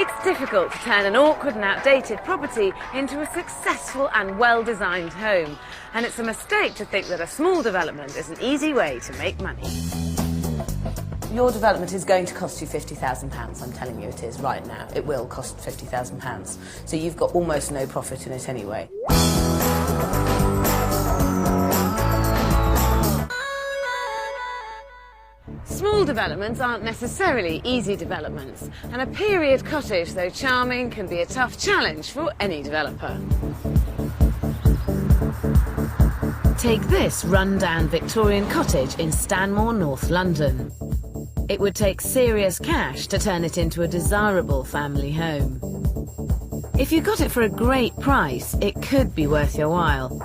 It's difficult to turn an awkward and outdated property into a successful and well-designed home. And it's a mistake to think that a small development is an easy way to make money. Your development is going to cost you £50,000, I'm telling you it is right now. It will cost £50,000. So you've got almost no profit in it anyway. Small developments aren't necessarily easy developments, and a period cottage, though charming, can be a tough challenge for any developer. Take this run-down Victorian cottage in Stanmore, North London. It would take serious cash to turn it into a desirable family home. If you got it for a great price, it could be worth your while.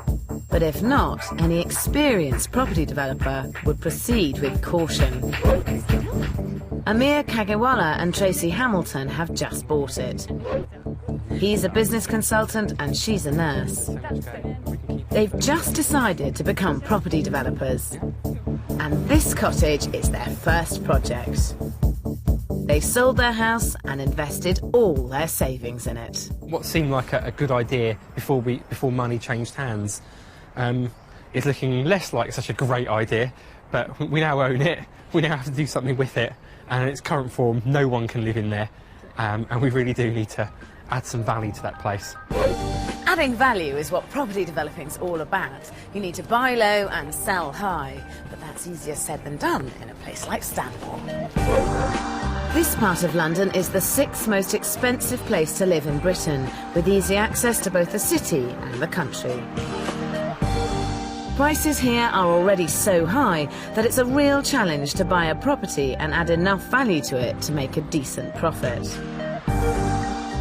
But if not, any experienced property developer would proceed with caution. Amir Kagewala and Tracy Hamilton have just bought it. He's a business consultant and she's a nurse. They've just decided to become property developers. And this cottage is their first project. They've sold their house and invested all their savings in it. What seemed like a good idea before money changed hands is looking less like such a great idea, but we now own it, we now have to do something with it, and in its current form no one can live in there, and we really do need to add some value to that place. Adding value is what property developing's all about. You need to buy low and sell high, but that's easier said than done in a place like Stanmore. This part of London is the 6th most expensive place to live in Britain, with easy access to both the city and the country. Prices here are already so high that it's a real challenge to buy a property and add enough value to it to make a decent profit.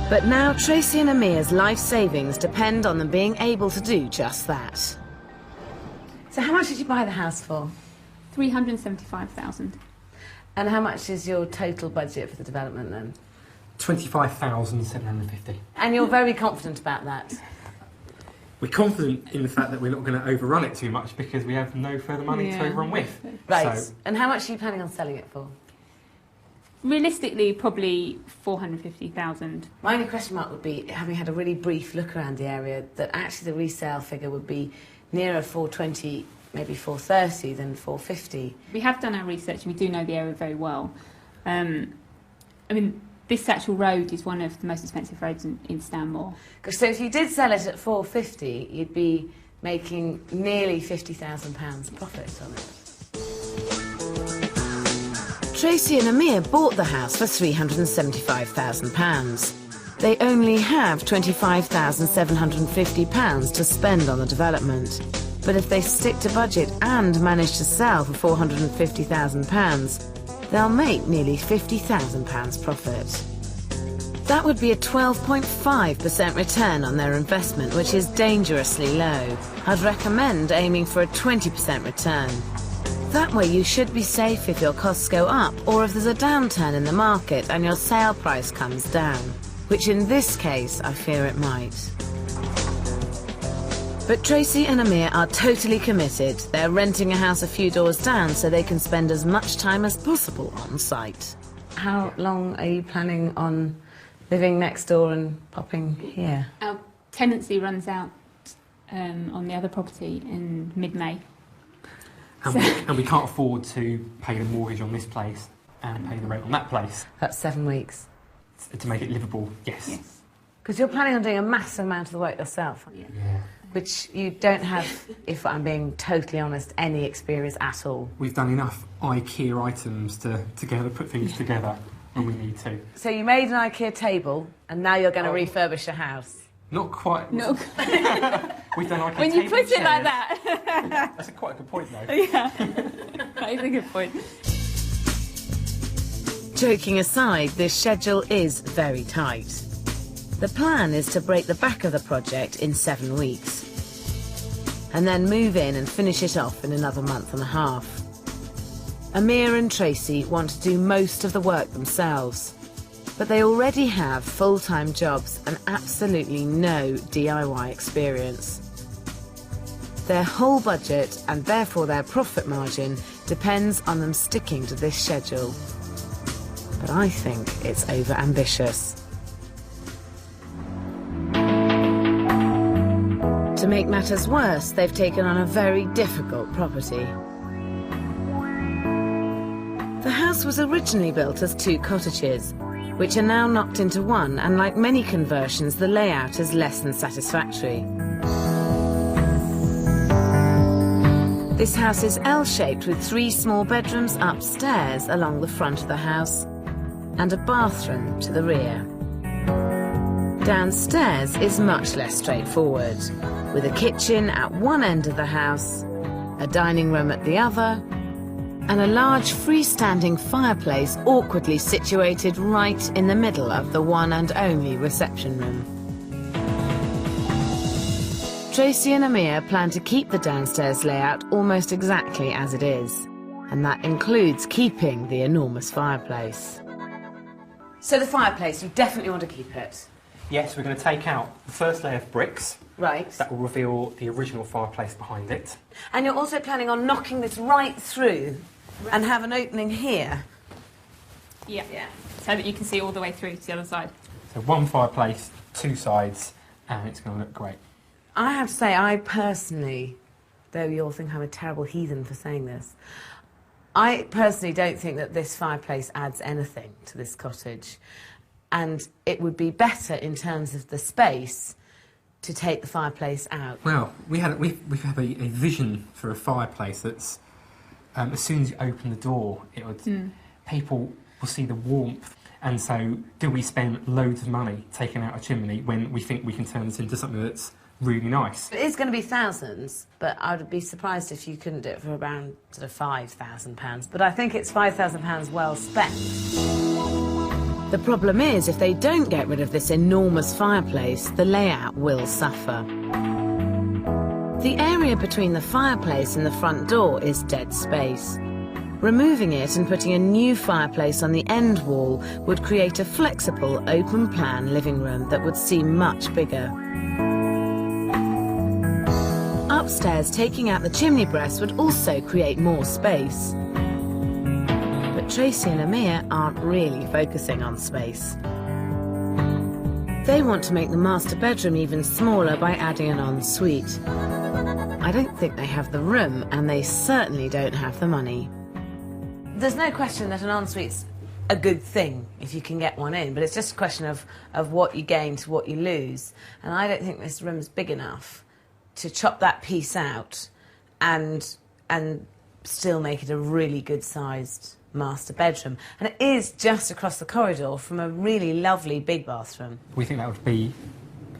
But now Tracy and Amir's life savings depend on them being able to do just that. So how much did you buy the house for? £375,000. And how much is your total budget for the development then? £25,750. And you're very confident about that? We're confident in the fact that we're not going to overrun it too much because we have no further money to overrun with. Right. So, and how much are you planning on selling it for? Realistically, probably £450,000. My only question mark would be, having had a really brief look around the area, that actually the resale figure would be nearer 420, maybe 430 than 450. We have done our research and we do know the area very well. I mean, this actual road is one of the most expensive roads in Stanmore. So if you did sell it at 450, you'd be making nearly £50,000 profit on it. Tracy and Amir bought the house for £375,000. They only have £25,750 to spend on the development. But if they stick to budget and manage to sell for £450,000, they'll make nearly £50,000 profit. That would be a 12.5% return on their investment, which is dangerously low. I'd recommend aiming for a 20% return. That way you should be safe if your costs go up or if there's a downturn in the market and your sale price comes down, which in this case I fear it might. But Tracy and Amir are totally committed. They're renting a house a few doors down so they can spend as much time as possible on site. How long are you planning on living next door and popping here? Our tenancy runs out on the other property in mid-May. And we can't afford to pay the mortgage on this place and pay the rent on that place. That's 7 weeks. To make it livable, yes. Because you're planning on doing a massive amount of the work yourself, aren't you? Yeah. Which you don't have, if I'm being totally honest, any experience at all. We've done enough IKEA items to put things together when we need to. So you made an IKEA table and now you're going to refurbish a house? Not quite. No. We've done IKEA When you put chairs. it like that. That's quite a good point though. Yeah, that is a good point. Joking aside, this schedule is very tight. The plan is to break the back of the project in 7 weeks and then move in and finish it off in another month and a half. Amir and Tracy want to do most of the work themselves, but they already have full-time jobs and absolutely no DIY experience. Their whole budget, and therefore their profit margin, depends on them sticking to this schedule. But I think it's over-ambitious. To make matters worse, they've taken on a very difficult property. The house was originally built as 2 cottages, which are now knocked into one, and like many conversions, the layout is less than satisfactory. This house is L-shaped with 3 small bedrooms upstairs along the front of the house and a bathroom to the rear. Downstairs is much less straightforward, with a kitchen at one end of the house, a dining room at the other, and a large freestanding fireplace awkwardly situated right in the middle of the one and only reception room. Tracy and Amir plan to keep the downstairs layout almost exactly as it is, and that includes keeping the enormous fireplace. So the fireplace, you definitely want to keep it? Yes, we're going to take out the first layer of bricks. Right. That will reveal the original fireplace behind it. And you're also planning on knocking this right through and have an opening here? Yeah. So that you can see all the way through to the other side. So 1 fireplace, 2 sides, and it's going to look great. I have to say, I personally, though you'll think I'm a terrible heathen for saying this, I personally don't think that this fireplace adds anything to this cottage. And it would be better in terms of the space to take the fireplace out. Well, we have a vision for a fireplace that's, as soon as you open the door, it would people will see the warmth. And so, do we spend loads of money taking out a chimney when we think we can turn this into something that's really nice? It is going to be thousands, but I would be surprised if you couldn't do it for around sort of £5,000. But I think it's £5,000 well spent. The problem is, if they don't get rid of this enormous fireplace, the layout will suffer. The area between the fireplace and the front door is dead space. Removing it and putting a new fireplace on the end wall would create a flexible, open-plan living room that would seem much bigger. Upstairs, taking out the chimney breast would also create more space. But Tracy and Amir aren't really focusing on space. They want to make the master bedroom even smaller by adding an ensuite. I don't think they have the room, and they certainly don't have the money. There's no question that an ensuite's a good thing if you can get one in, but it's just a question of what you gain to what you lose. And I don't think this room's big enough to chop that piece out and still make it a really good-sized master bedroom. And it is just across the corridor from a really lovely big bathroom. We think that would be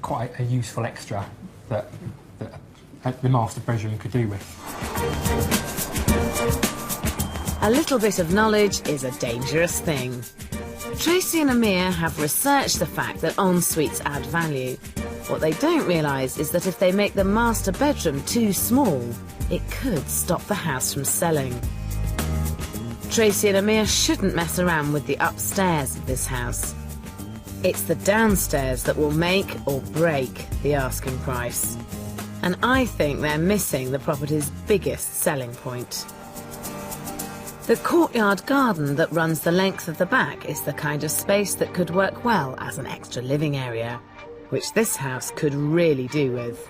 quite a useful extra that the master bedroom could do with. A little bit of knowledge is a dangerous thing. Tracy and Amir have researched the fact that en-suites add value. What they don't realise is that if they make the master bedroom too small, it could stop the house from selling. Tracy and Amir shouldn't mess around with the upstairs of this house. It's the downstairs that will make or break the asking price. And I think they're missing the property's biggest selling point. The courtyard garden that runs the length of the back is the kind of space that could work well as an extra living area, which this house could really do with.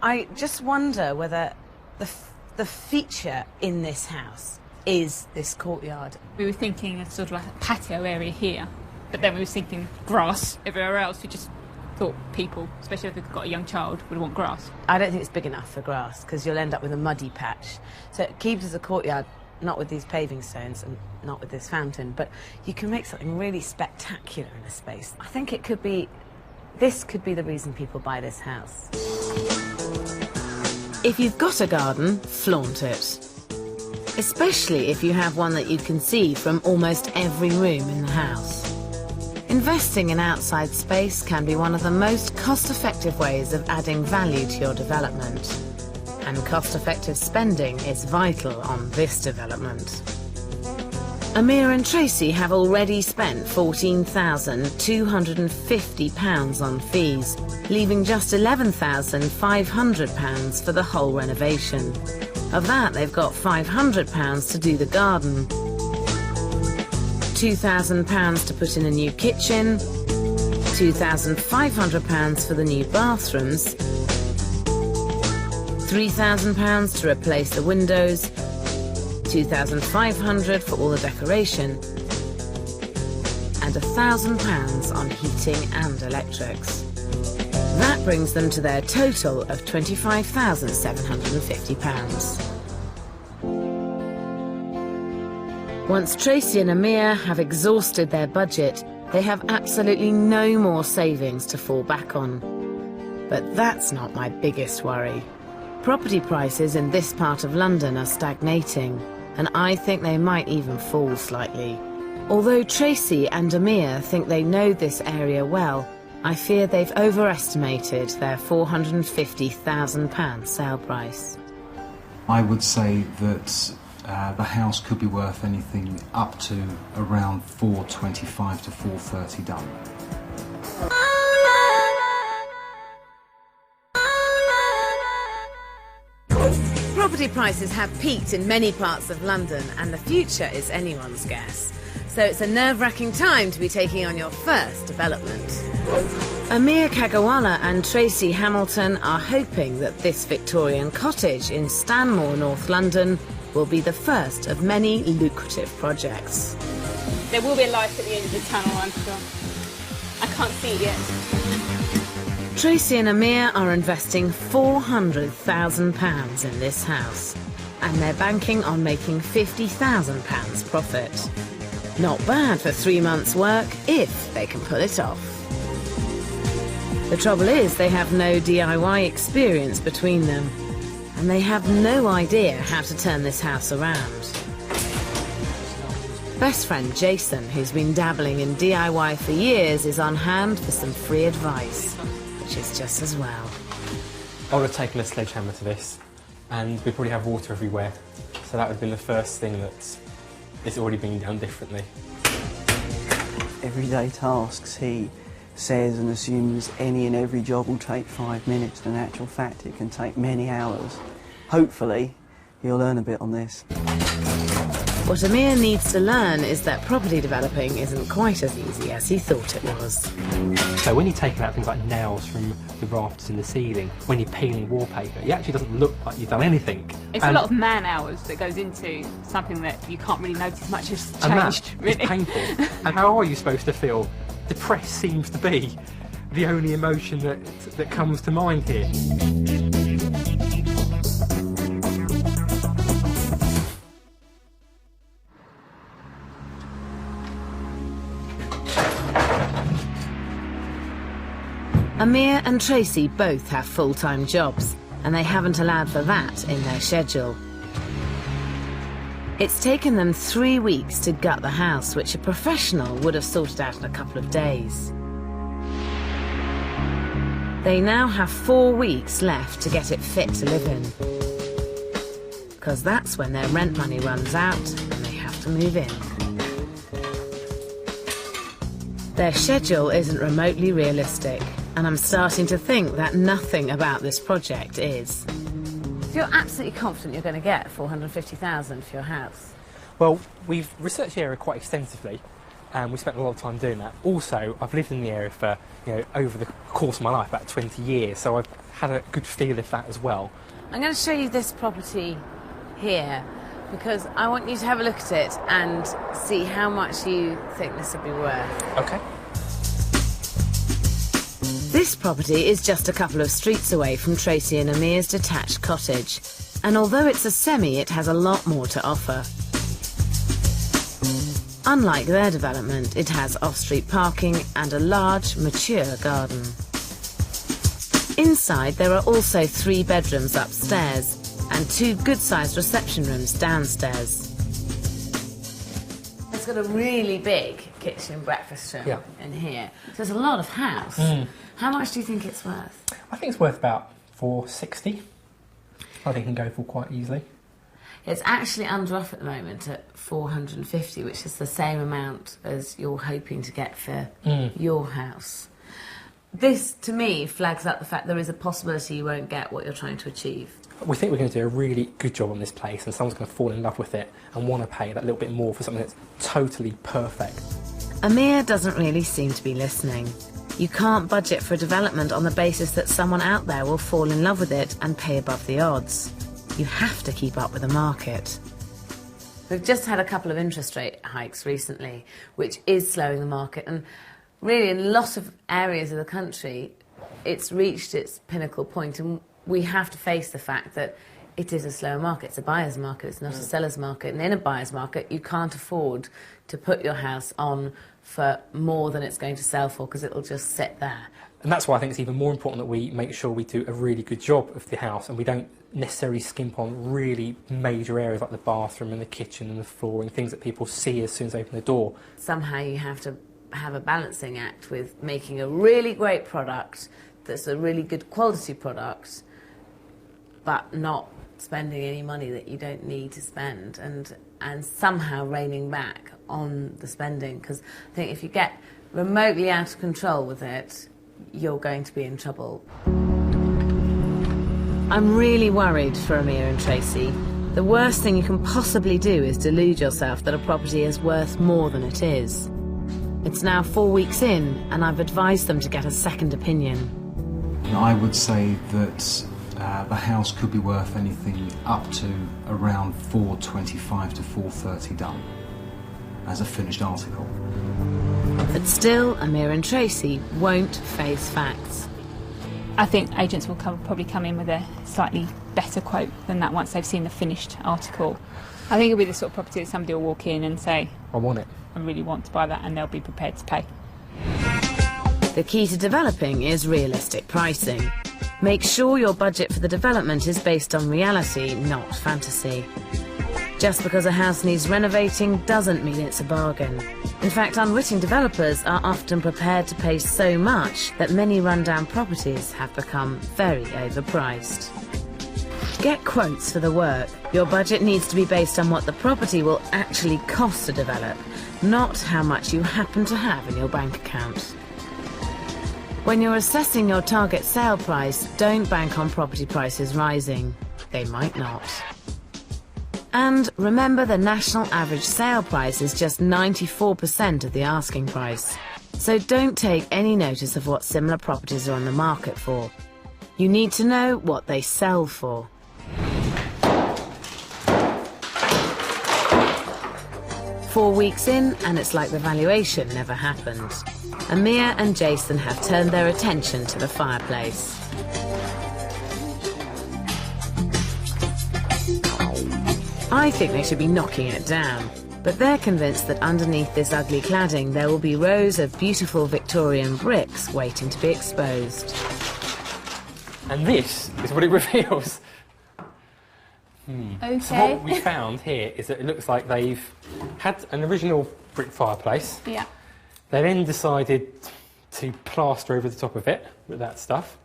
I just wonder whether the feature in this house is this courtyard. We were thinking of sort of like a patio area here, but then we were thinking grass everywhere else. We just thought people, especially if they've got a young child, would want grass. I don't think it's big enough for grass, because you'll end up with a muddy patch. So it keeps as a courtyard, not with these paving stones and not with this fountain, but you can make something really spectacular in a space. I think it could be, this could be the reason people buy this house. If you've got a garden, flaunt it. Especially if you have one that you can see from almost every room in the house. Investing in outside space can be one of the most cost-effective ways of adding value to your development. And cost-effective spending is vital on this development. Amir and Tracy have already spent £14,250 on fees, leaving just £11,500 for the whole renovation. Of that, they've got £500 to do the garden, £2,000 to put in a new kitchen, £2,500 for the new bathrooms, £3,000 to replace the windows, £2,500 for all the decoration, and £1,000 on heating and electrics. That brings them to their total of £25,750. Once Tracy and Amir have exhausted their budget, they have absolutely no more savings to fall back on. But that's not my biggest worry. Property prices in this part of London are stagnating, and I think they might even fall slightly. Although Tracy and Amir think they know this area well, I fear they've overestimated their £450,000 sale price. I would say that the house could be worth anything up to around 425 to 430 done. Property prices have peaked in many parts of London, and the future is anyone's guess. So it's a nerve-wracking time to be taking on your first development. Amir Kagawala and Tracy Hamilton are hoping that this Victorian cottage in Stanmore, North London, will be the first of many lucrative projects. There will be a light at the end of the tunnel, I'm sure. I can't see it yet. Tracy and Amir are investing £400,000 in this house, and they're banking on making £50,000 profit. Not bad for 3 months' work, if they can pull it off. The trouble is, they have no DIY experience between them, and they have no idea how to turn this house around. Best friend Jason, who's been dabbling in DIY for years, is on hand for some free advice, which is just as well. I would have taken a sledgehammer to this, and we probably have water everywhere, so that would have been the first thing that's already been done differently. Everyday tasks, he says and assumes any and every job will take 5 minutes. In actual fact, it can take many hours. Hopefully, he'll learn a bit on this. What Amir needs to learn is that property developing isn't quite as easy as he thought it was. So when you're taking out things like nails from the rafters in the ceiling, when you're peeling wallpaper, it actually doesn't look like you've done anything. It's a lot of man hours that goes into something that you can't really notice much has changed. And that really. is painful. And how are you supposed to feel? Depressed seems to be the only emotion that comes to mind here. Amir and Tracy both have full-time jobs, and they haven't allowed for that in their schedule. It's taken them 3 weeks to gut the house, which a professional would have sorted out in a couple of days. They now have 4 weeks left to get it fit to live in, because that's when their rent money runs out and they have to move in. Their schedule isn't remotely realistic, and I'm starting to think that nothing about this project is. So you're absolutely confident you're going to get $450,000 for your house? Well, we've researched the area quite extensively, and we spent a lot of time doing that. Also, I've lived in the area for, over the course of my life, about 20 years, so I've had a good feel of that as well. I'm going to show you this property here, because I want you to have a look at it and see how much you think this would be worth. Okay. This property is just a couple of streets away from Tracy and Amir's detached cottage, and although it's a semi, it has a lot more to offer. Unlike their development, it has off-street parking and a large, mature garden. Inside, there are also 3 bedrooms upstairs and 2 good-sized reception rooms downstairs. It's got a really big kitchen breakfast room in here. So there's a lot of house. How much do you think it's worth? I think it's worth about $460. I think it can go for quite easily. It's actually under offer at the moment at $450, which is the same amount as you're hoping to get for your house. This, to me, flags up the fact there is a possibility you won't get what you're trying to achieve. We think we're going to do a really good job on this place, and someone's going to fall in love with it and want to pay that little bit more for something that's totally perfect. Amir doesn't really seem to be listening. You can't budget for a development on the basis that someone out there will fall in love with it and pay above the odds. You have to keep up with the market. We've just had a couple of interest rate hikes recently, which is slowing the market, and really in lots of areas of the country it's reached its pinnacle point, and we have to face the fact that it is a slower market. It's a buyer's market, it's not a seller's market, and in a buyer's market you can't afford to put your house on for more than it's going to sell for, because it'll just sit there. And that's why I think it's even more important that we make sure we do a really good job of the house and we don't necessarily skimp on really major areas like the bathroom and the kitchen and the flooring, things that people see as soon as they open the door. Somehow you have to have a balancing act with making a really great product that's a really good quality product, but not spending any money that you don't need to spend, and somehow reining back on the spending, because I think if you get remotely out of control with it, you're going to be in trouble. I'm really worried for Amir and Tracy. The worst thing you can possibly do is delude yourself that a property is worth more than it is. It's now 4 weeks in, and I've advised them to get a second opinion. I would say that the house could be worth anything up to around 425 to 430 done as a finished article. But still, Amir and Tracy won't face facts. I think agents will probably come in with a slightly better quote than that once they've seen the finished article. I think it'll be the sort of property that somebody will walk in and say, I want it. I really want to buy that, and they'll be prepared to pay. The key to developing is realistic pricing. Make sure your budget for the development is based on reality, not fantasy. Just because a house needs renovating doesn't mean it's a bargain. In fact, unwitting developers are often prepared to pay so much that many rundown properties have become very overpriced. Get quotes for the work. Your budget needs to be based on what the property will actually cost to develop, not how much you happen to have in your bank account. When you're assessing your target sale price, don't bank on property prices rising. They might not. And remember, the national average sale price is just 94% of the asking price. So don't take any notice of what similar properties are on the market for. You need to know what they sell for. Four weeks in, and it's like the valuation never happened. Amir and Jason have turned their attention to the fireplace. I think they should be knocking it down, but they're convinced that underneath this ugly cladding there will be rows of beautiful Victorian bricks waiting to be exposed. And this is what it reveals. Okay. So what we found here is that it looks like they've had an original brick fireplace. Yeah. They then decided to plaster over the top of it with that stuff.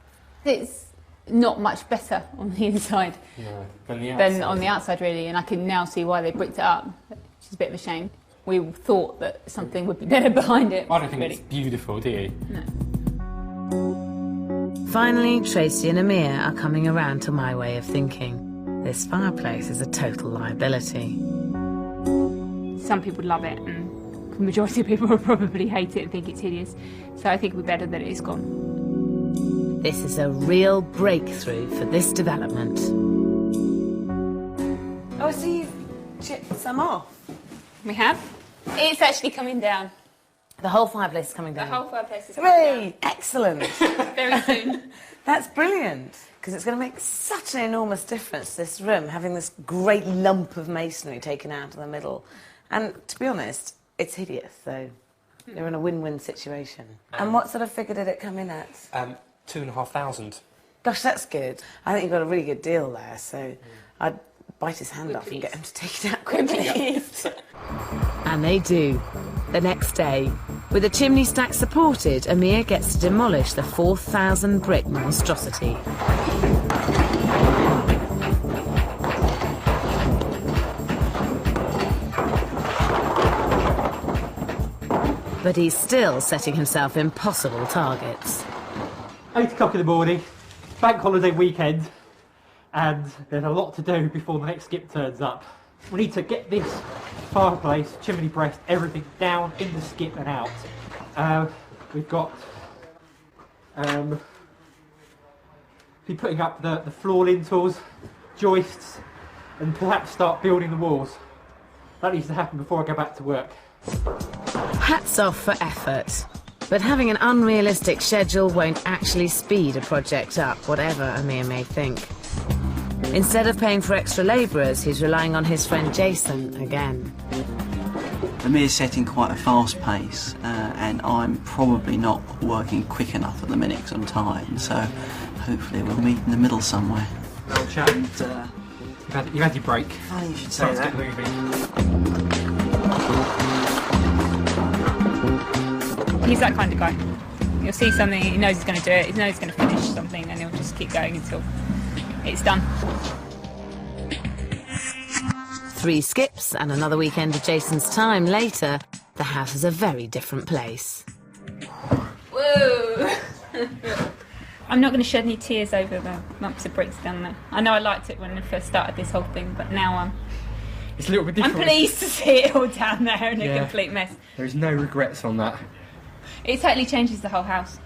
It's not much better on the inside than on the outside, really, and I can now see why they bricked it up, which is a bit of a shame. We thought that something would be better behind it. I don't think really. it's beautiful, do you? No. Finally, Tracy and Amir are coming around to my way of thinking. This fireplace is a total liability. Some people love it, and the majority of people will probably hate it and think it's hideous. So I think it would be better that it is gone. This is a real breakthrough for this development. Oh, so you've chipped some off? We have. It's actually coming down. The whole fireplace is coming down? The whole fireplace is coming Hooray! Excellent! down. Very soon. That's brilliant, because it's going to make such an enormous difference to this room, having this great lump of masonry taken out of the middle. And to be honest, it's hideous, so they're in a win-win situation. And what sort of figure did it come in at? 2,500. Gosh, that's good. I think you've got a really good deal there, so I'd bite his hand off and get him to take it out quickly. And they do. The next day, with the chimney stack supported, Amir gets to demolish the 4,000 brick monstrosity. But he's still setting himself impossible targets. 8 o'clock in the morning, bank holiday weekend, and there's a lot to do before the next skip turns up. We need to get this fireplace, chimney breast, everything down in the skip and out. We've got be putting up the floor lintels, joists, and perhaps start building the walls. That needs to happen before I go back to work. Hats off for effort. But having an unrealistic schedule won't actually speed a project up, whatever Amir may think. Instead of paying for extra labourers, he's relying on his friend Jason again. Amir's setting quite a fast pace, and I'm probably not working quick enough at the minute 'cause I'm tired, so hopefully we'll meet in the middle somewhere. Well, chat. And, You've had your break. funny you should say Let's that. get moving. He's that kind of guy. You'll see something, he knows he's going to do it, he knows he's going to finish something, and he'll just keep going until it's done. 3 skips and another weekend of Jason's time later, the house is a very different place. Whoa! I'm not going to shed any tears over the lumps of bricks down there. I know I liked it when I first started this whole thing, but now It's a little bit I'm different. pleased to see it all down there in a Yeah. complete mess. There's no regrets on that. It totally changes the whole house.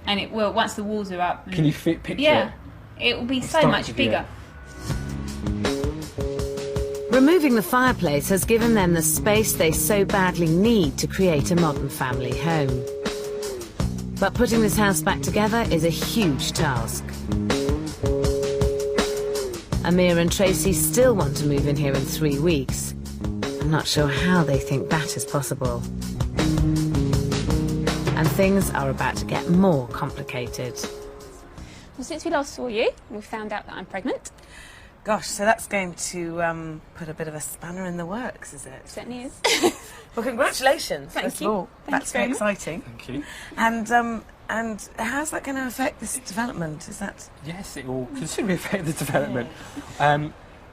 And it will, once the walls are up. Can you picture Yeah. it? It will be so starting much to view bigger. Removing the fireplace has given them the space they so badly need to create a modern family home. But putting this house back together is a huge task. Amir and Tracy still want to move in here in 3 weeks. I'm not sure how they think that is possible. And things are about to get more complicated. Well, since we last saw you, we found out that I'm pregnant. Gosh, so that's going to put a bit of a spanner in the works, is it? Certainly is. Well, congratulations. Thank first you. of all. Thank That's you very very much. exciting. Thank you. And how's that going to affect this development? Is that... Yes, it will considerably affect the development.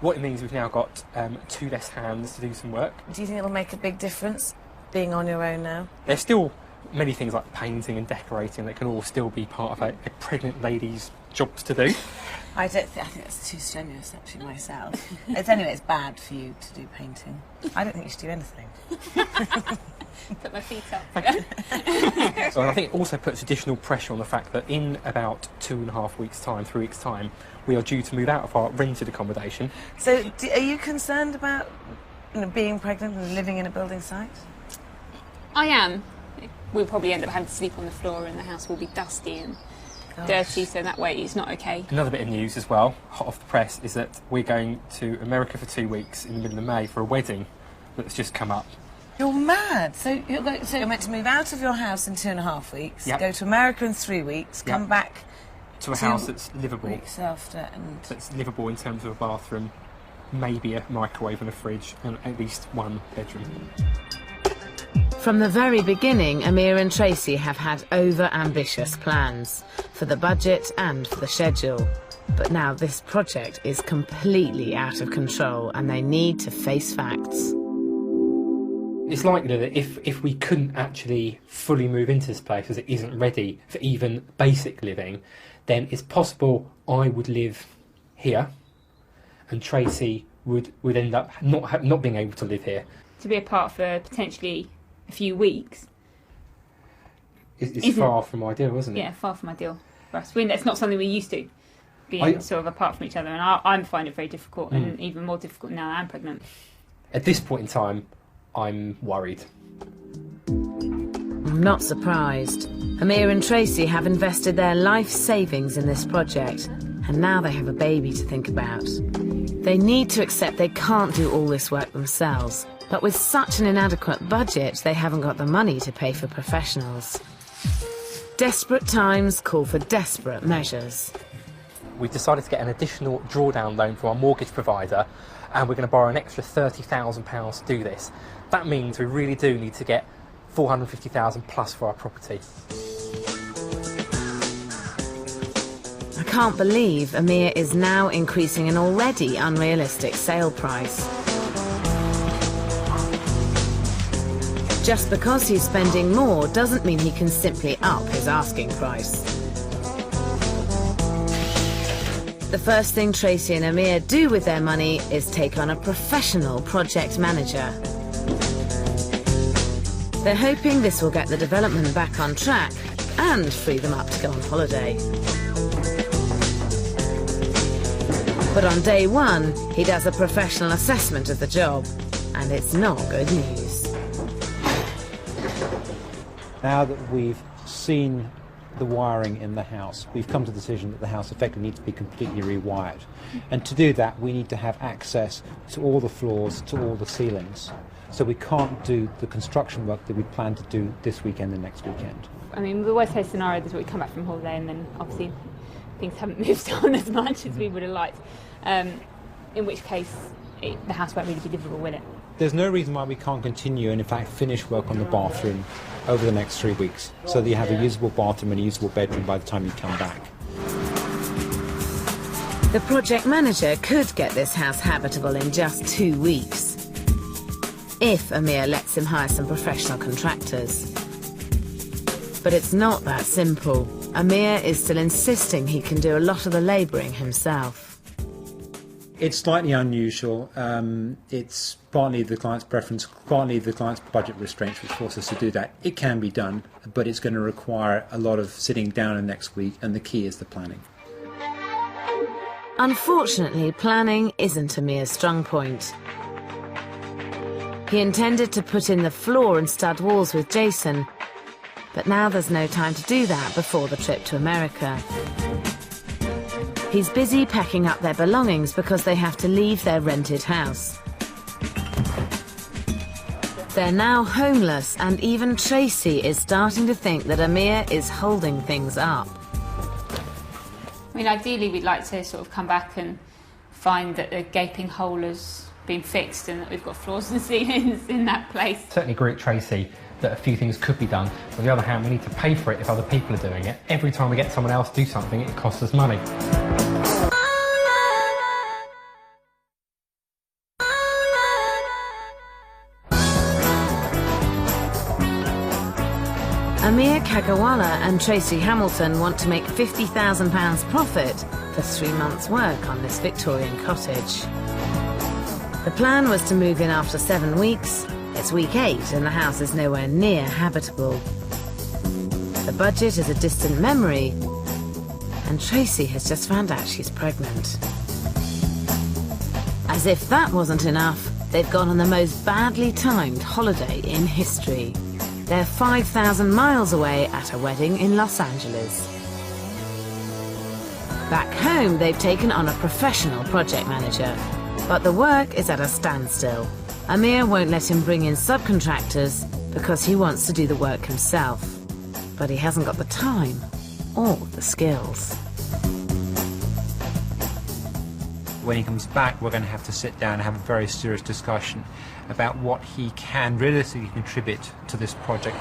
What it means, we've now got 2 less hands to do some work. Do you think it'll make a big difference being on your own now? There's still many things like painting and decorating that can all still be part of a pregnant lady's jobs to do. I think that's too strenuous, actually, myself. It's bad for you to do painting. I don't think you should do anything. Put my feet up. So I think it also puts additional pressure on the fact that in about 2.5 weeks' time, 3 weeks' time, we are due to move out of our rented accommodation. So, are you concerned about being pregnant and living in a building site? I am. We'll probably end up having to sleep on the floor and the house will be dusty and dirty, so that way it's not okay. Another bit of news as well, hot off the press, is that we're going to America for 2 weeks in the middle of May for a wedding that's just come up. You're mad. So you're meant to move out of your house in 2.5 weeks, Yep. go to America in 3 weeks, come Yep. back To a 2 house that's livable. weeks after, and That's livable in terms of a bathroom, maybe a microwave and a fridge, and at least 1 bedroom. From the very beginning, Amir and Tracy have had over-ambitious plans for the budget and for the schedule. But now this project is completely out of control and they need to face facts. It's likely that if we couldn't actually fully move into this place as it isn't ready for even basic living, then it's possible I would live here and Tracy would end up not being able to live here. To be apart for potentially a few weeks. It's far from ideal, isn't it? Yeah, far from ideal for us. It's not something we're used to, being I- sort of apart from each other, and I'm finding it very difficult, and even more difficult now I'm pregnant. At this point in time, I'm worried. I'm not surprised. Amir and Tracy have invested their life savings in this project, and now they have a baby to think about. They need to accept they can't do all this work themselves, but with such an inadequate budget, they haven't got the money to pay for professionals. Desperate times call for desperate measures. We've decided to get an additional drawdown loan from our mortgage provider, and we're going to borrow an extra £30,000 to do this. That means we really do need to get £450,000 plus for our property. I can't believe Amir is now increasing an already unrealistic sale price. Just because he's spending more doesn't mean he can simply up his asking price. The first thing Tracy and Amir do with their money is take on a professional project manager. They're hoping this will get the development back on track, and free them up to go on holiday. But on day one, he does a professional assessment of the job, and it's not good news. Now that we've seen the wiring in the house, we've come to the decision that the house effectively needs to be completely rewired. And to do that, we need to have access to all the floors, to all the ceilings. So we can't do the construction work that we plan to do this weekend and next weekend. I mean, the worst case scenario is we come back from holiday and then obviously things haven't moved on as much as we would have liked, in which case the house won't really be livable, will it? There's no reason why we can't continue and in fact finish work on the bathroom over the next 3 weeks, so that you have a usable bathroom and a usable bedroom by the time you come back. The project manager could get this house habitable in just 2 weeks, if Amir lets him hire some professional contractors. But it's not that simple. Amir is still insisting he can do a lot of the labouring himself. It's slightly unusual. It's partly the client's preference, partly the client's budget restraints which force us to do that. It can be done, but it's going to require a lot of sitting down in next week, and the key is the planning. Unfortunately, planning isn't Amir's strong point. He intended to put in the floor and stud walls with Jason, but now there's no time to do that before the trip to America. He's busy packing up their belongings because they have to leave their rented house. They're now homeless, and even Tracy is starting to think that Amir is holding things up. I mean, ideally we'd like to sort of come back and find that the gaping hole has been fixed and that we've got floors and ceilings in that place. Certainly agree with Tracy that a few things could be done. On the other hand, we need to pay for it if other people are doing it. Every time we get someone else to do something, it costs us money. Amir Kagawala and Tracy Hamilton want to make £50,000 profit for 3 months' work on this Victorian cottage. The plan was to move in after 7 weeks. It's week 8 and the house is nowhere near habitable. The budget is a distant memory, and Tracy has just found out she's pregnant. As if that wasn't enough, they've gone on the most badly timed holiday in history. They're 5,000 miles away at a wedding in Los Angeles. Back home, they've taken on a professional project manager, but the work is at a standstill. Amir won't let him bring in subcontractors because he wants to do the work himself. But he hasn't got the time or the skills. When he comes back, we're going to have to sit down and have a very serious discussion about what he can realistically contribute to this project.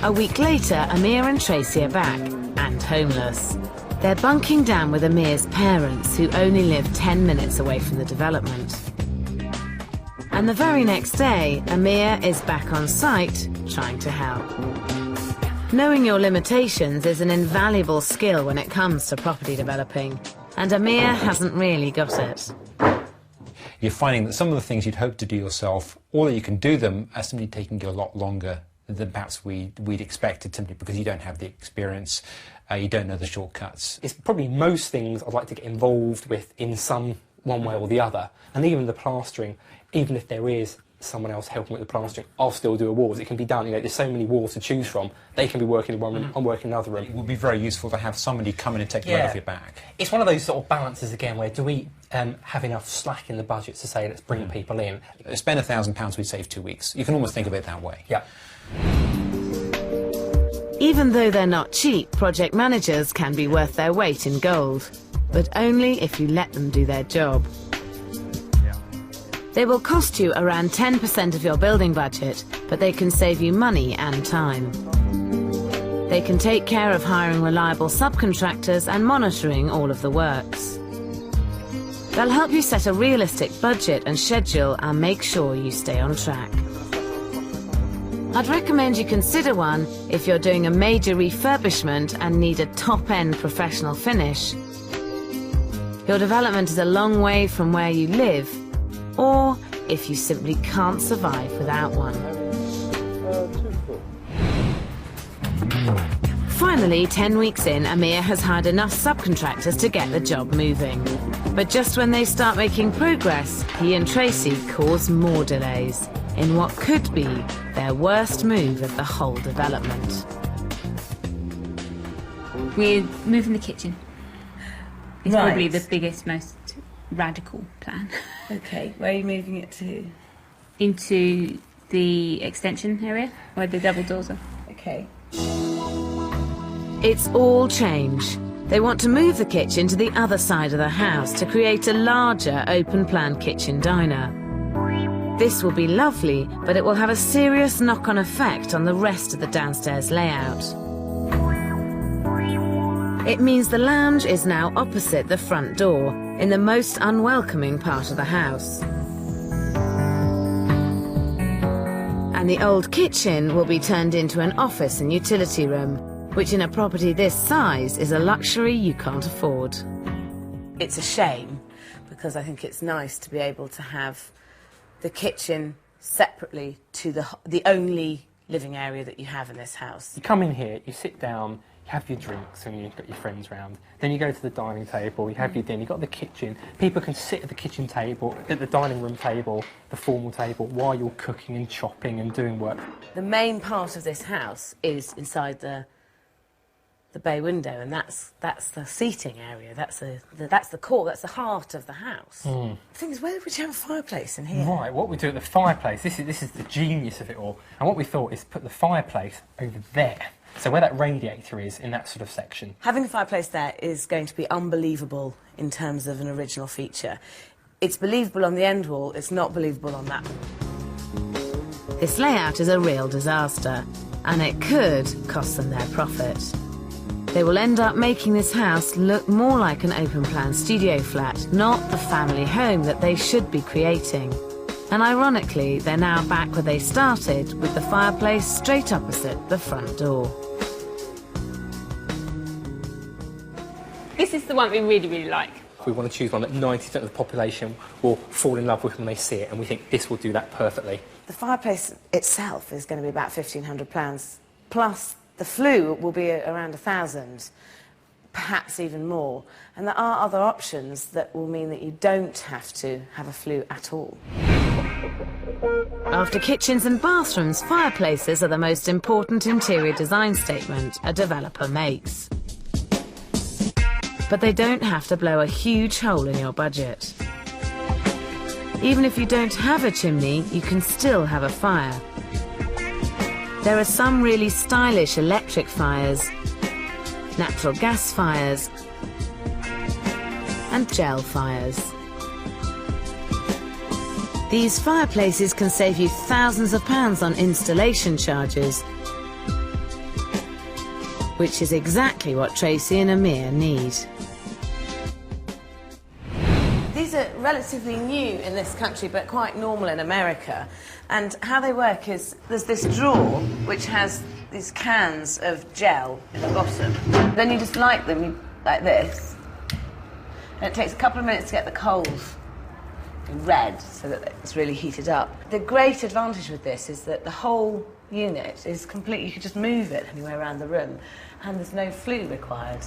A week later, Amir and Tracy are back, and homeless. They're bunking down with Amir's parents, who only live 10 minutes away from the development. And the very next day, Amir is back on site, trying to help. Knowing your limitations is an invaluable skill when it comes to property developing, and Amir hasn't really got it. You're finding that some of the things you'd hope to do yourself, or that you can do them, are simply taking you a lot longer than perhaps we'd expected, simply because you don't have the experience, you don't know the shortcuts. It's probably most things I'd like to get involved with in one way or the other. And even the plastering, even if there is someone else helping with the plastering, I'll still do a walls. It can be done, you know, there's so many walls to choose from. They can be working in one room, I'm working in another room. It would be very useful to have somebody come in and take the load off your back. It's one of those sort of balances again, where do we have enough slack in the budget to say let's bring people in? Spend £1,000, we'd save 2 weeks. You can almost think of it that way. Yeah. Even though they're not cheap, project managers can be worth their weight in gold, but only if you let them do their job. They will cost you around 10% of your building budget, but they can save you money and time. They can take care of hiring reliable subcontractors and monitoring all of the works. They'll help you set a realistic budget and schedule and make sure you stay on track. I'd recommend you consider one if you're doing a major refurbishment and need a top-end professional finish. Your development is a long way from where you live, or if you simply can't survive without one. Finally, 10 weeks in, Amir has hired enough subcontractors to get the job moving. But just when they start making progress, he and Tracy cause more delays in what could be their worst move of the whole development. We're moving the kitchen. It's Right. probably the biggest, most radical plan. Okay, where are you moving it to? Into the extension area where the double doors are. Okay. It's all change. They want to move the kitchen to the other side of the house to create a larger open-plan kitchen diner. This will be lovely, but it will have a serious knock-on effect on the rest of the downstairs layout. It means the lounge is now opposite the front door, in the most unwelcoming part of the house. And the old kitchen will be turned into an office and utility room, which in a property this size is a luxury you can't afford. It's a shame, because I think it's nice to be able to have the kitchen separately to the only living area that you have in this house. You come in here, you sit down, you have your drinks and you've got your friends round. Then you go to the dining table, you have your dinner, you've got the kitchen. People can sit at the kitchen table, at the dining room table, the formal table, while you're cooking and chopping and doing work. The main part of this house is inside the bay window, and that's the seating area. That's the core. That's the heart of the house. The thing is, where would you have a fireplace in here? Right, what we do at the fireplace, this is the genius of it all. And what we thought is put the fireplace over there. So where that radiator is, in that sort of section. Having a fireplace there is going to be unbelievable in terms of an original feature. It's believable on the end wall, it's not believable on that. This layout is a real disaster, and it could cost them their profit. They will end up making this house look more like an open-plan studio flat, not the family home that they should be creating. And ironically, they're now back where they started, with the fireplace straight opposite the front door. This is the one we really, really like. We want to choose one that 90% of the population will fall in love with when they see it, and we think this will do that perfectly. The fireplace itself is going to be about £1,500, plus the flue will be around 1,000, perhaps even more. And there are other options that will mean that you don't have to have a flue at all. After kitchens and bathrooms, fireplaces are the most important interior design statement a developer makes. But they don't have to blow a huge hole in your budget. Even if you don't have a chimney, you can still have a fire. There are some really stylish electric fires, natural gas fires, and gel fires. These fireplaces can save you thousands of pounds on installation charges, which is exactly what Tracy and Amir need. These are relatively new in this country, but quite normal in America. And how they work is, there's this drawer which has these cans of gel in the bottom. Then you just light them like this. And it takes a couple of minutes to get the coals red so that it's really heated up. The great advantage with this is that the whole unit is complete. You can just move it anywhere around the room, and there's no flue required.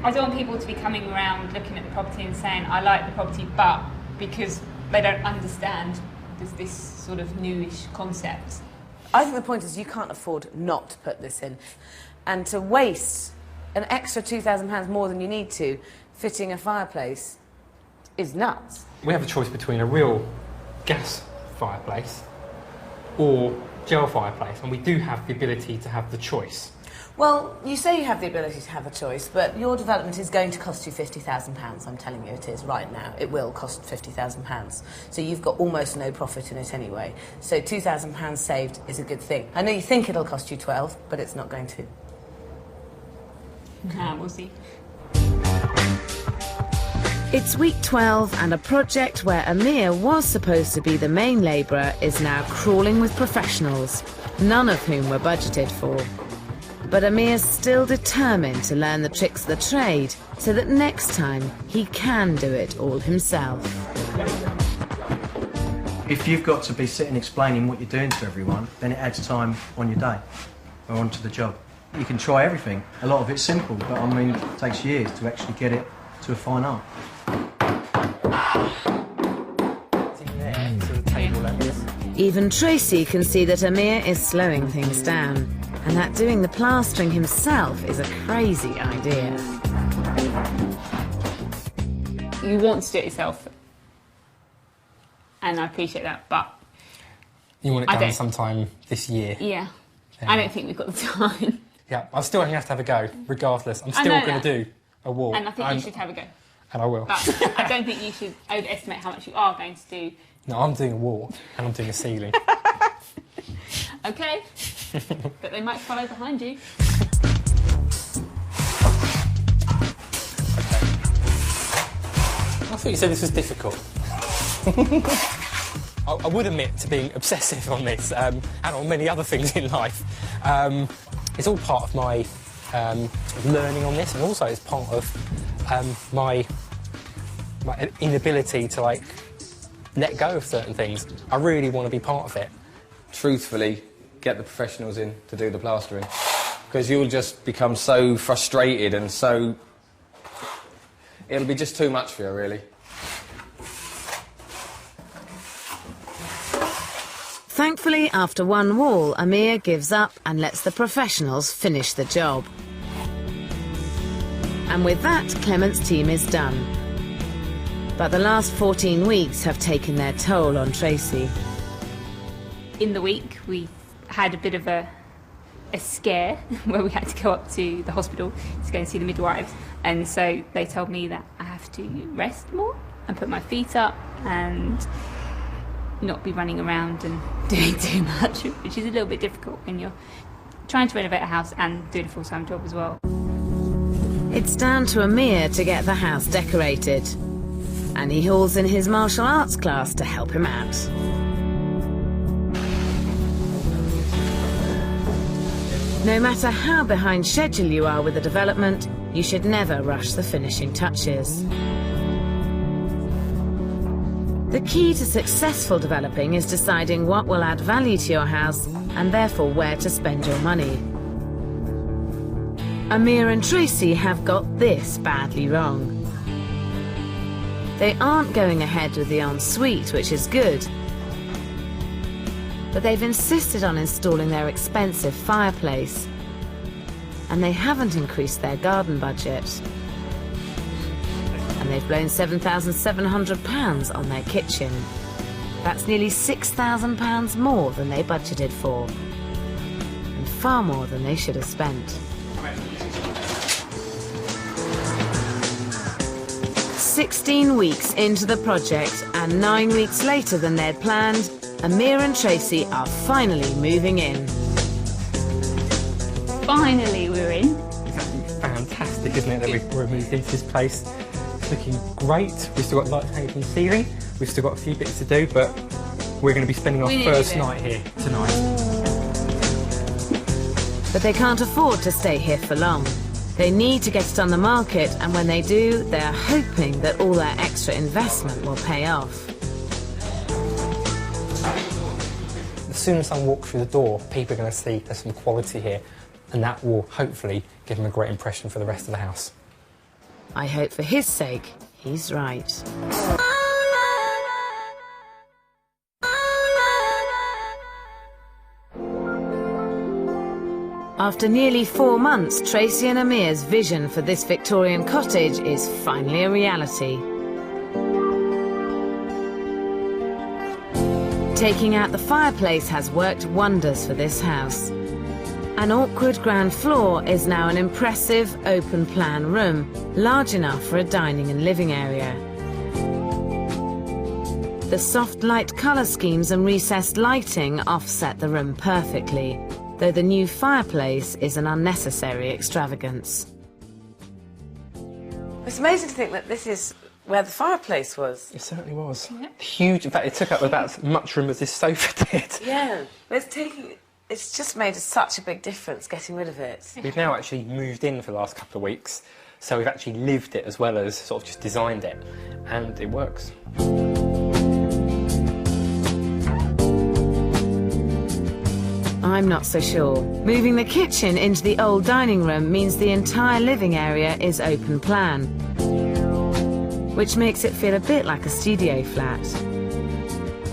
I don't want people to be coming around looking at the property and saying, I like the property, but because they don't understand there's this sort of newish concept. I think the point is you can't afford not to put this in. And to waste an extra £2,000 more than you need to fitting a fireplace is nuts. We have a choice between a real gas fireplace or gel fireplace, and we do have the ability to have the choice. Well, you say you have the ability to have a choice, but your development is going to cost you £50,000. I'm telling you it is right now. It will cost £50,000. So you've got almost no profit in it anyway. So £2,000 saved is a good thing. I know you think it'll cost you 12, but it's not going to. We'll see. It's week 12, and a project where Amir was supposed to be the main labourer is now crawling with professionals, none of whom were budgeted for. But Amir's still determined to learn the tricks of the trade so that next time he can do it all himself. If you've got to be sitting explaining what you're doing to everyone, then it adds time on your day or onto the job. You can try everything. A lot of it's simple, but I mean, it takes years to actually get it to a fine art. Even Tracy can see that Amir is slowing things down, and that doing the plastering himself is a crazy idea. You want to do it yourself, and I appreciate that, but You want it done sometime this year? yeah, I don't think we've got the time. Yeah, I'm still going to have to have a go, regardless. I'm still going to do a wall. And I think you should have a go. And I will. But I don't think you should overestimate how much you are going to do. No, I'm doing a wall, and I'm doing a ceiling. Okay, but they might follow behind you. I thought you said this was difficult. I would admit to being obsessive on this, and on many other things in life. It's all part of my learning on this, and also it's part of my inability to, like, let go of certain things. I really want to be part of it. Truthfully, get the professionals in to do the plastering, because you'll just become so frustrated and so... It'll be just too much for you, really. Thankfully, after one wall, Amir gives up and lets the professionals finish the job. And with that, Clement's team is done. But the last 14 weeks have taken their toll on Tracy. In the week, we had a bit of a scare where we had to go up to the hospital to go and see the midwives. And so they told me that I have to rest more and put my feet up and not be running around and doing too much, which is a little bit difficult when you're trying to renovate a house and doing a full-time job as well. It's down to Amir to get the house decorated. And he hauls in his martial arts class to help him out. No matter how behind schedule you are with the development, you should never rush the finishing touches. The key to successful developing is deciding what will add value to your house and therefore where to spend your money. Amir and Tracy have got this badly wrong. They aren't going ahead with the ensuite, which is good, but they've insisted on installing their expensive fireplace, and they haven't increased their garden budget. And they've blown £7,700 on their kitchen. That's nearly £6,000 more than they budgeted for, and far more than they should have spent. 16 weeks into the project, and 9 weeks later than they'd planned, Amir and Tracy are finally moving in. Finally, we're in. It's fantastic, isn't it, that we've moved into this place? It's looking great. We've still got lights hanging from the ceiling. We've still got a few bits to do, but we're going to be spending our first night here tonight. But they can't afford to stay here for long. They need to get it on the market, and when they do, they're hoping that all their extra investment will pay off. As soon as I walk through the door, people are going to see there's some quality here, and that will hopefully give them a great impression for the rest of the house. I hope for his sake, he's right. After nearly 4 months, Tracy and Amir's vision for this Victorian cottage is finally a reality. Taking out the fireplace has worked wonders for this house. An awkward ground floor is now an impressive open-plan room, large enough for a dining and living area. The soft light colour schemes and recessed lighting offset the room perfectly, though the new fireplace is an unnecessary extravagance. It's amazing to think that this is where the fireplace was. It certainly was. Yeah. Huge. In fact, it took up about as much room as this sofa did. Yeah. It's just made such a big difference getting rid of it. We've now actually moved in for the last couple of weeks, so we've actually lived it as well as sort of just designed it, and it works. I'm not so sure. Moving the kitchen into the old dining room means the entire living area is open plan, which makes it feel a bit like a studio flat.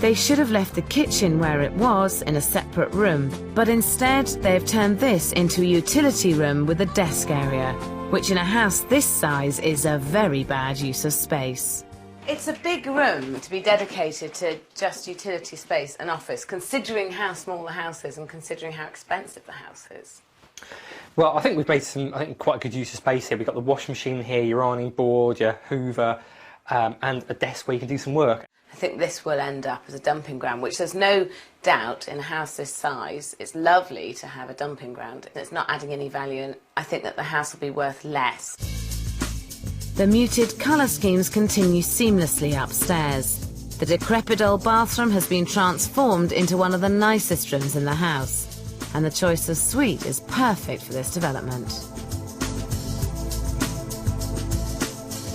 They should have left the kitchen where it was, in a separate room, but instead they've turned this into a utility room with a desk area, which in a house this size is a very bad use of space. It's a big room to be dedicated to just utility space and office, considering how small the house is and considering how expensive the house is. Well, I think we've made quite good use of space here. We've got the washing machine here, your ironing board, your hoover, and a desk where you can do some work. I think this will end up as a dumping ground, which there's no doubt in a house this size. It's lovely to have a dumping ground. It's not adding any value, and I think that the house will be worth less. The muted colour schemes continue seamlessly upstairs. The decrepit old bathroom has been transformed into one of the nicest rooms in the house, and the choice of suite is perfect for this development.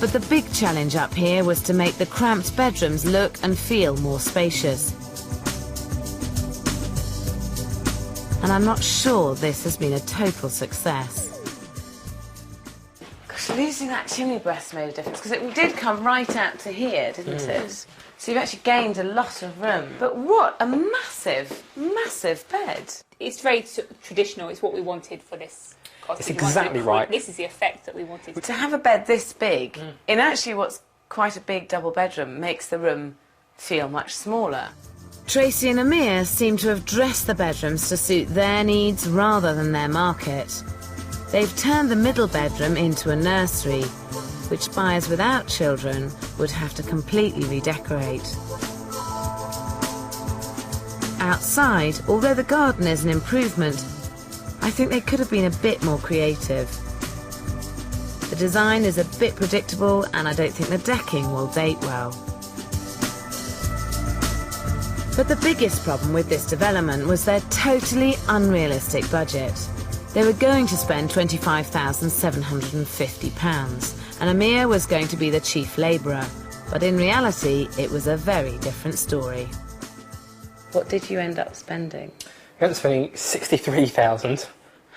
But the big challenge up here was to make the cramped bedrooms look and feel more spacious. And I'm not sure this has been a total success. Gosh, losing that chimney breast made a difference, because it did come right out to here, didn't it? So you've actually gained a lot of room. But what a massive, massive bed. It's very traditional. It's what we wanted for this. It's exactly right. This is the effect that we wanted. To have a bed this big, in actually what's quite a big double bedroom, makes the room feel much smaller. Tracy and Amir seem to have dressed the bedrooms to suit their needs rather than their market. They've turned the middle bedroom into a nursery, which buyers without children would have to completely redecorate. Outside, although the garden is an improvement, I think they could have been a bit more creative. The design is a bit predictable, and I don't think the decking will date well. But the biggest problem with this development was their totally unrealistic budget. They were going to spend £25,750, and Amir was going to be the chief labourer. But in reality, it was a very different story. What did you end up spending? We ended up spending £63,000.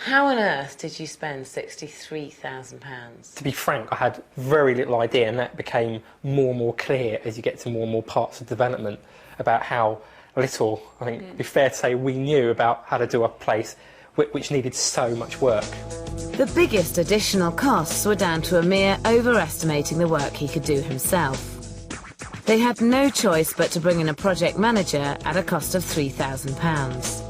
How on earth did you spend £63,000? To be frank, I had very little idea, and that became more and more clear as you get to more and more parts of development about how little, I think it'd be fair to say, we knew about how to do a place which needed so much work. The biggest additional costs were down to Amir overestimating the work he could do himself. They had no choice but to bring in a project manager at a cost of £3,000.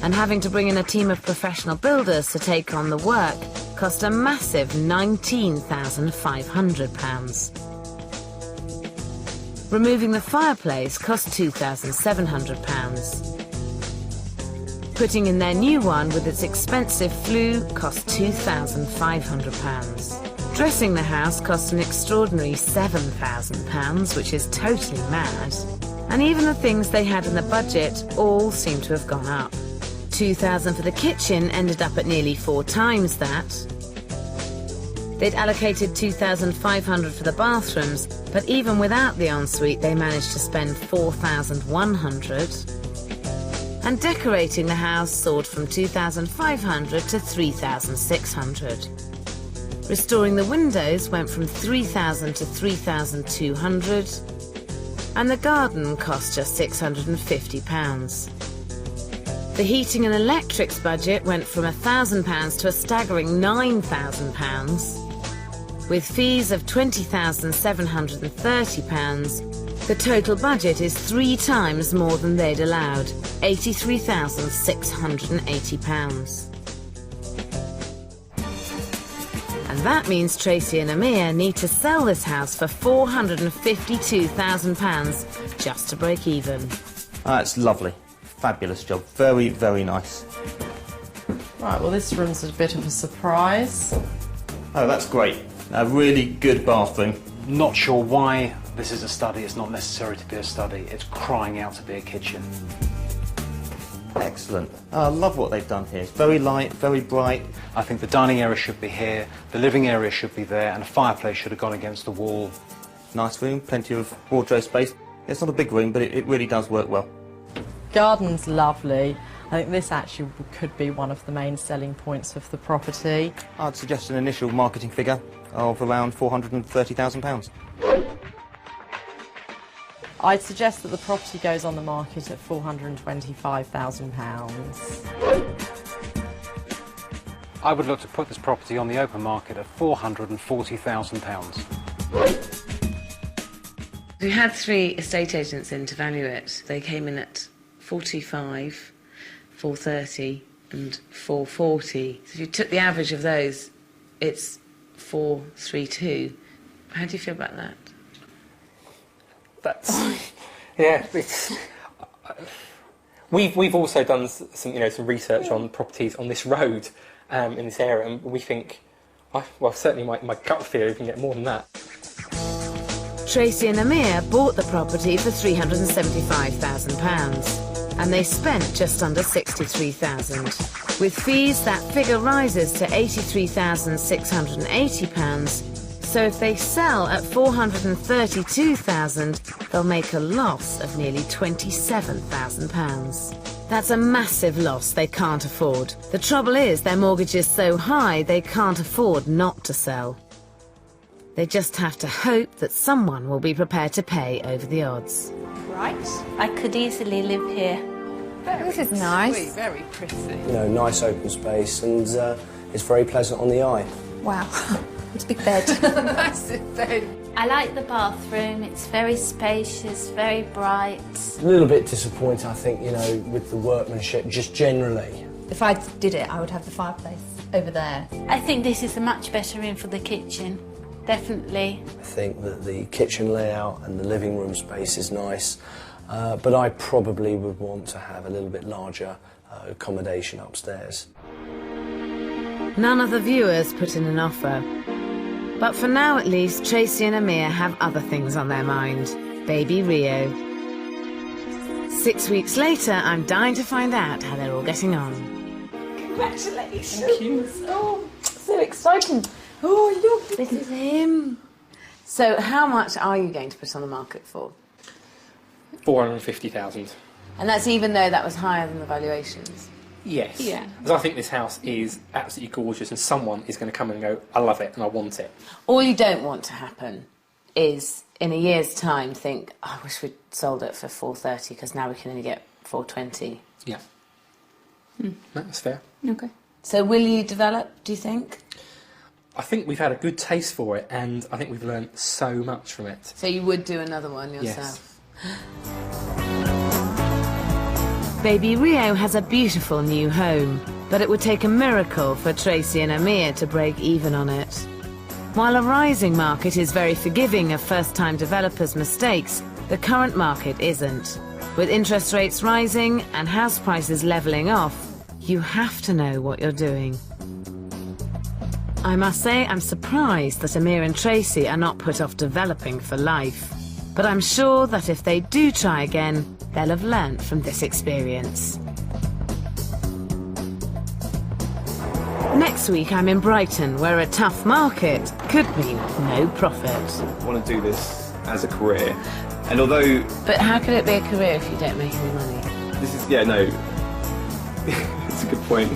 And having to bring in a team of professional builders to take on the work cost a massive £19,500. Removing the fireplace cost £2,700. Putting in their new one with its expensive flue cost £2,500. Dressing the house cost an extraordinary £7,000, which is totally mad. And even the things they had in the budget all seem to have gone up. £2,000 for the kitchen ended up at nearly 4 times that. They'd allocated £2,500 for the bathrooms, but even without the ensuite they managed to spend £4,100. And decorating the house soared from £2,500 to £3,600. Restoring the windows went from £3,000 to £3,200, and the garden cost just £650. The heating and electrics budget went from £1,000 to a staggering £9,000. With fees of £20,730, the total budget is 3 times more than they'd allowed, £83,680. And that means Tracy and Amir need to sell this house for £452,000 just to break even. It's lovely. Fabulous job. Very, very nice. Right, well this room's a bit of a surprise. Oh, that's great. A really good bathroom. Not sure why this is a study. It's not necessary to be a study. It's crying out to be a kitchen. Excellent. I love what they've done here. It's very light, very bright. I think the dining area should be here, the living area should be there, and a fireplace should have gone against the wall. Nice room, plenty of wardrobe space. It's not a big room, but it really does work well. Garden's lovely. I think this actually could be one of the main selling points of the property. I'd suggest an initial marketing figure of around £430,000. I'd suggest that the property goes on the market at £425,000. I would look to put this property on the open market at £440,000. We had 3 estate agents in to value it. They came in at 425, 430 and 440. So if you took the average of those, it's 432. How do you feel about that? That's yeah. We've also done some research on properties on this road in this area, and we think, well, certainly my gut feel we can get more than that. Tracy and Amir bought the property for £375,000 and they spent just under £63,000. With fees, that figure rises to £83,680. So if they sell at £432,000, they'll make a loss of nearly £27,000. That's a massive loss they can't afford. The trouble is their mortgage is so high they can't afford not to sell. They just have to hope that someone will be prepared to pay over the odds. Right, I could easily live here. This is nice. Sweet, very pretty. You know, nice open space, and it's very pleasant on the eye. Wow, it's a big bed. Massive bed. I like the bathroom, it's very spacious, very bright. A little bit disappointed, I think, you know, with the workmanship, just generally. If I did it, I would have the fireplace over there. I think this is a much better room for the kitchen, definitely. I think that the kitchen layout and the living room space is nice, but I probably would want to have a little bit larger accommodation upstairs. None of the viewers put in an offer. But for now, at least, Tracy and Amir have other things on their mind. Baby Rio. 6 weeks later, I'm dying to find out how they're all getting on. Congratulations. Thank you. Oh, so exciting. Oh, look, this is him. So how much are you going to put on the market for? 450,000. And that's even though that was higher than the valuations? Yes. Yeah. Because I think this house is absolutely gorgeous, and someone is going to come and go, I love it and I want it. All you don't want to happen is, in a year's time, think, oh, I wish we'd sold it for 430 because now we can only get 420. Yeah. That's fair. Okay. So will you develop, do you think? I think we've had a good taste for it, and I think we've learned so much from it. So you would do another one yourself? Yes. Baby Rio has a beautiful new home, but it would take a miracle for Tracy and Amir to break even on it. While a rising market is very forgiving of first-time developers' mistakes, the current market isn't. With interest rates rising and house prices levelling off, you have to know what you're doing. I must say I'm surprised that Amir and Tracy are not put off developing for life. But I'm sure that if they do try again, they'll have learnt from this experience. Next week I'm in Brighton, where a tough market could mean no profit. I want to do this as a career, and although... But how could it be a career if you don't make any money? This is, yeah, no, it's a good point.